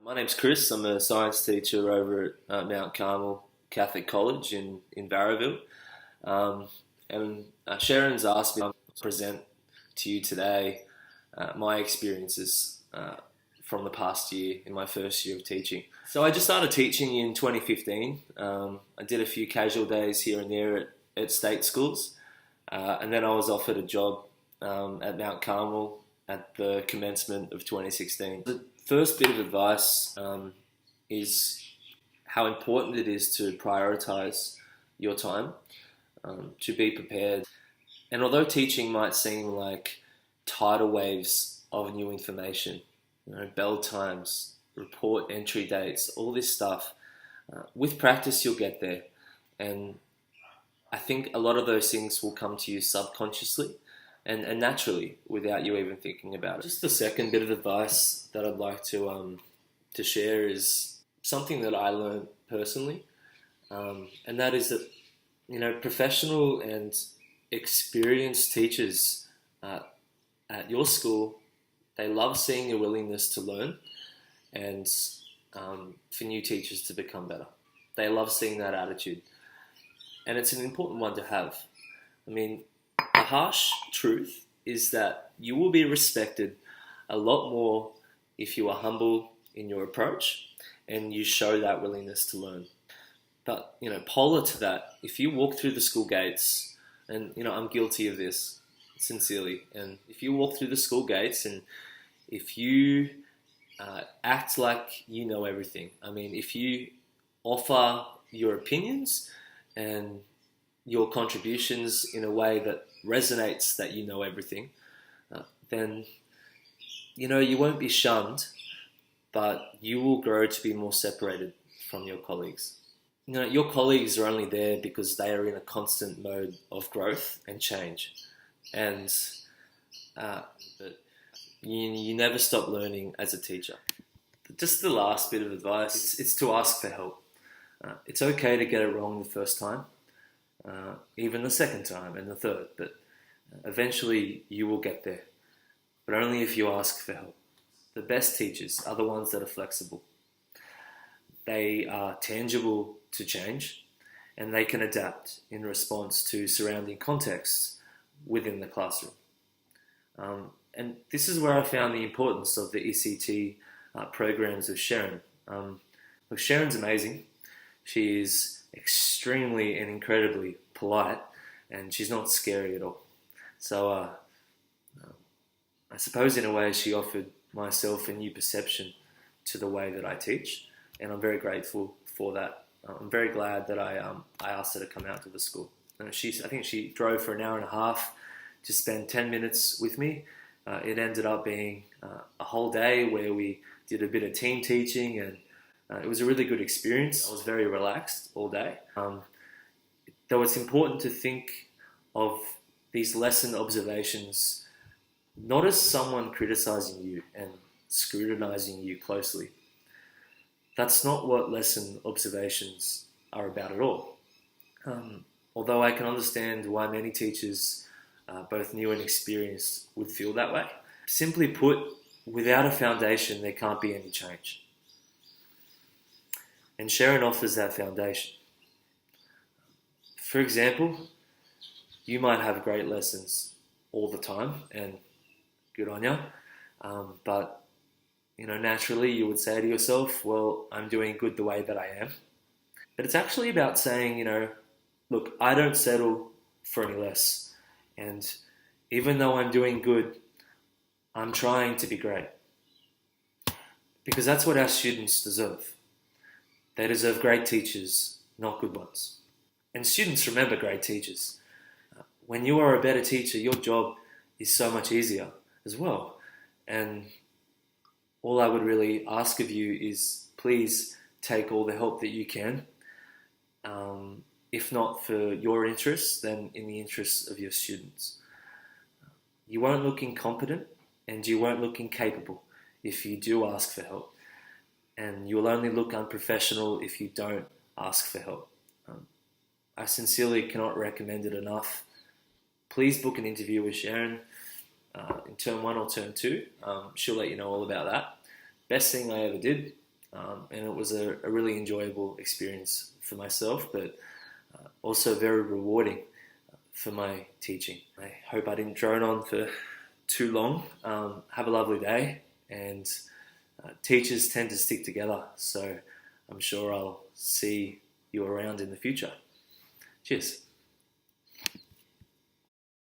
My name's Chris. I'm a science teacher over at Mount Carmel Catholic College in Barraville. And Sharon's asked me to present to you today my experiences from the past year in my first year of teaching. So I just started teaching in 2015. I did a few casual days here and there at state schools. And then I was offered a job at Mount Carmel at the commencement of 2016. The first bit of advice is how important it is to prioritize your time, to be prepared. And although teaching might seem like tidal waves of new information, bell times, report entry dates, all this stuff, with practice you'll get there. And I think a lot of those things will come to you subconsciously and naturally without you even thinking about it. Just the second bit of advice that I'd like to share is something that I learned personally, and that is that professional and experienced teachers at your school, they love seeing your willingness to learn and for new teachers to become better. They love seeing that attitude. And it's an important one to have. I mean, the harsh truth is that you will be respected a lot more if you are humble in your approach and you show that willingness to learn. But, polar to that, if you walk through the school gates, and, I'm guilty of this, sincerely, and if you walk through the school gates and if you act like you know everything, if you offer your opinions and your contributions in a way that resonates that you know everything, then, you won't be shunned, but you will grow to be more separated from your colleagues. Your colleagues are only there because they are in a constant mode of growth and change. And but you never stop learning as a teacher. Just the last bit of advice, it's to ask for help. It's okay to get it wrong the first time, even the second time and the third, but eventually you will get there, but only if you ask for help. The best teachers are the ones that are flexible. They are tangible to change, and they can adapt in response to surrounding contexts within the classroom. And this is where I found the importance of the ECT programs with Sharon. Look, Sharon's amazing. She is extremely and incredibly polite, and she's not scary at all. So I suppose in a way she offered myself a new perception to the way that I teach, and I'm very grateful for that. I'm very glad that I asked her to come out to the school. I think she drove for an hour and a half to spend 10 minutes with me. It ended up being a whole day where we did a bit of team teaching, and it was a really good experience. I was very relaxed all day. Though it's important to think of these lesson observations not as someone criticizing you and scrutinizing you closely. That's not what lesson observations are about at all. Although I can understand why many teachers, both new and experienced, would feel that way. Simply put, without a foundation, there can't be any change. And Sharon offers that foundation. For example, you might have great lessons all the time, and good on you, but naturally you would say to yourself, well, I'm doing good the way that I am. But it's actually about saying, look, I don't settle for any less, and even though I'm doing good, I'm trying to be great. Because that's what our students deserve. They deserve great teachers, not good ones. And students remember great teachers. When you are a better teacher, your job is so much easier as well. And all I would really ask of you is please take all the help that you can. If not for your interests, then in the interests of your students. You won't look incompetent and you won't look incapable if you do ask for help. And you'll only look unprofessional if you don't ask for help. I sincerely cannot recommend it enough. Please book an interview with Sharon in term 1 or term 2. She'll let you know all about that. Best thing I ever did. and it was a really enjoyable experience for myself, but also very rewarding for my teaching. I hope I didn't drone on for too long. Have a lovely day, and teachers tend to stick together, so I'm sure I'll see you around in the future. Cheers.